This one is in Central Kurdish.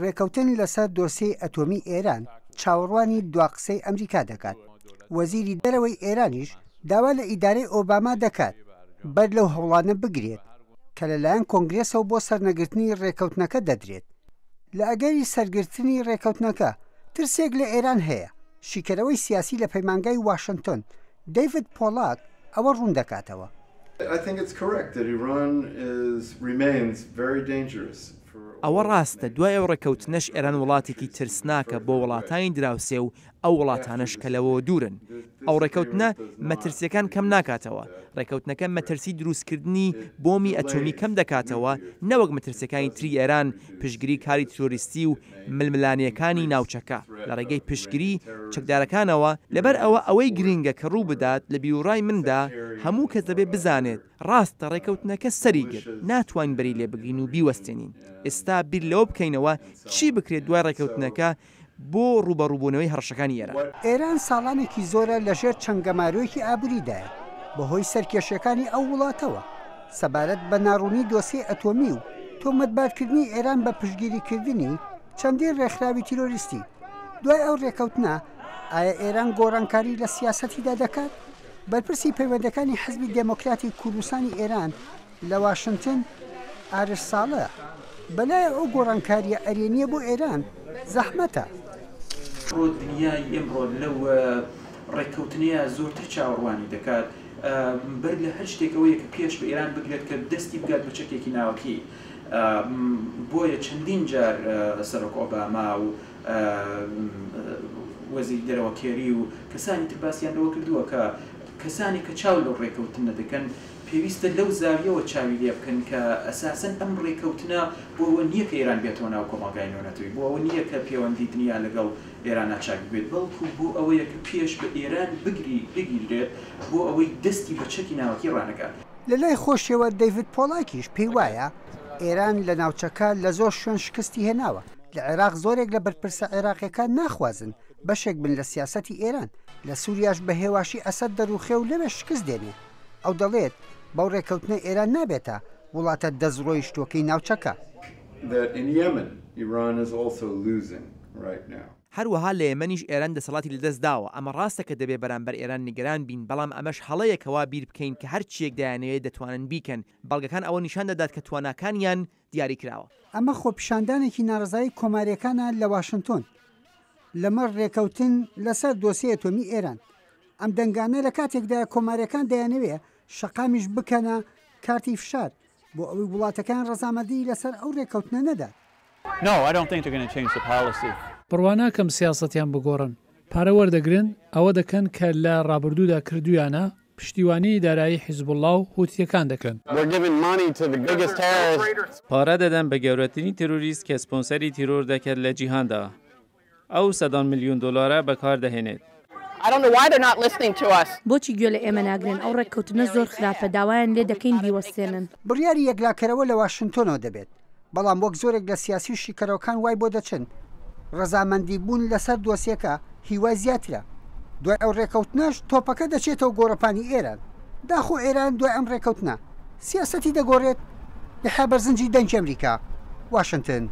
ڕێکەوتن لەسەر دۆسیەی ئەتۆمی ئێران چاوەڕوانی دواقسەی ئەمریکا دەکات. وەزیری دەرەوەی ئێرانیش داوا لە ئیدارەی ئۆباما دەکات بەر لەو هەوڵانە بگرێت کە لەلایەن کۆنگرێسەوە بۆ سەرنەگرتنی ڕێکەوتنەکە دەدرێت. لە ئەگەری سەرگرتنی ڕێکەوتنەکە ترسێک لە ئێران هەیە. شیکەرەوەی سیاسی لە پەیمانگای واشنگتن دەیڤید پۆڵاک ئەوە ڕوون دەکاتەوە. ئەوە ڕاستە دوای ئەو ڕێکەوتنەش ئێران وڵاتێکی ترسناکە بۆ وڵاتانی دراوسێ و ئەو وڵاتانش کە لەوە دوورن. ئەو ڕێکەوتنە مەترسیەکان کەم ناکاتەوە. ڕێکەوتنەکە مەترسی دروستکردنی بۆمی ئەتۆمی کەم دەکاتەوە نەوەک مەترسیەکانی تری ئێران پشگیری کاری تۆریستی و ململانیەکانی ناوچەکە لە ڕێگەی پشگیری چەکدارەکانەوە. لەبەر ئەوە ئەوەی گرنگە کە ڕوو بدات لە بیرڕای مندا هەموو کەس دەبێت بزانێت ڕاستە ڕێکەوتنەکە سەریگرت ناتوانین بەری لێ بگرین و بیوەستێنین. ئێستا بیر لەوە بکەینەوە چی بکرێت دوای ڕێکەوتنەکە بۆ ڕوبەڕووبوونەوەی هەڕەشەکانی ئێران. ئێران ساڵانێکی زۆرە لەژێر چەنگەمارویەکی ئابووریدایە بەهۆی سەرکێشەکانی ئەو وڵاتەوە سەبارەت بە ناڕوونی دۆسیەی ئەتۆمی و تۆمەتبارکردنی ئێران بە پشگیریکردنی چەندین ڕێکخراوی تیرۆریستی. دوای ئەو ڕێکەوتنە ئایا ئێران گۆڕانکاری لە سیاسەتیدا دەکات؟ بەرپرسی پەیوەندەکانی حزبی دموکراتی کوردستانی ئێران لە واشنگتن ئارش ساڵە بەلای ئەو گۆڕانکاریە ئەرێنیە بۆ ئێران زەحمەتە. دنیای ئێمڕۆ لەو ڕێکەوتنەیە زۆرتر چاوەڕوانی دەکات بەر لە هەر شتێکەوەیە کە پێش بە ئێران بگرێت کە دەستی بگات بە چەکێکی ناوەکی. بۆیە چەندین جار سەرۆک ئۆباما و وەزیری دەرەوە کێری و کەسانی تر باسییان لەوە کردووە کە کەسانی کە چاو لەو ڕێکەوتنە دەکەن پێویستە لەو زاویەوە چاوی لێ بکەن کە ئەساسەن ئەم ڕێکەوتنە بۆەوە نییە کە ئێران بێتەوە ناو کۆمەلگای نێونەتەوەی بۆ ئەوە نییە کە پەیوەندی دنیا لەگەڵ ئێران ناچاک بێت بەڵکو بۆ ئەوەیە کە پێش بە ئێران بگیرێت بۆ ئەوەی دەستی بە چەکی ناوەکی ڕانەکات. لە لای خۆشیەوە دەیڤید پۆڵاکیش پێی وایە ئێران لە ناوچەکە لە زۆر شوێن شکستی هێناوە. لە عێراق زۆرێک لە بەرپرسە عێراقیەکان ناخوازن بەشێک بن لە سیاسەتی ئێران. لە سووریاش بە هێواشی ئەسەد دەروخێ و لەوێ شکست دێنێ. ئەو دەڵێت بەو ڕێکەوتنە ئێران نابێتە وڵاتە دەستڕۆیشتوەکەی ناوچەکە. هەروەها لە یەمەنیش ئێران دەسەڵاتی لەدەست داوە. ئەمە ڕاستە کە دەبێ بەرامبەر ئێران نیگەران بین بەڵام ئەمەش هەڵەیەکەوە بیر بکەین کە هەر چیەک دایانەوێت دەتوانن بیکەن. بەڵگەکان ئەوە نیشان دەدات کە تواناکانیان دیاری کراوە. ئەمە خۆپیشاندانێکی ناڕزایی کۆماریەکانە لە واشنگتن لەمەڕ ڕێکەوتن لەسەر دۆسیە ئەتۆمی ئێران. ئەم دەنگانە لە کاتێکدا کۆماریەکان دەیانەوێت شەقامیش بکەنە کارتی فشار بۆ ئەوەی وڵاتەکان ڕەزامەندی لەسەر ئەو ڕێکەوتنە نەدات. بڕواناکەم سیاسەتیان بگۆڕن. پارە وەردەگرن ئەوە دەکەن کە لە ڕابردوودا کردویانە پشتیوانی دارایی حیزبوڵڵا و هوتیەکان دەکەن. پارە دەدەن بە گەورەترین تیرۆریست کە سپۆنسەری تیرۆر دەکرد لە جیهاندا. ئەو $100 میلیۆن بەکار دەهێنێت. بۆچی گوێ لە ئێمە ناگرن؟ ئەو ڕێککەوتنە زۆر خراپە داوایان لێ دەکەین بیوەستێنن. بڕیاری یەکلاکەرەوە لە واشنگتنەوە دەبێت بەڵام وەک زۆرێک لە سیاسی و شیکەرەوەکان وای بۆ دەچن ڕەزامەندی بوون لەسەر دۆسیەکە هیوای زیاترە. دوای ئەو ڕێکەوتنەش تۆپەکە دەچێتەوە گۆڕەپانی ئێران. داخۆ ئێران دوای ئەم ڕێکەوتنە سیاسەتی دەگۆڕێت لە حابەرزنجی دەنگی ئەمریکا. واشنگتن.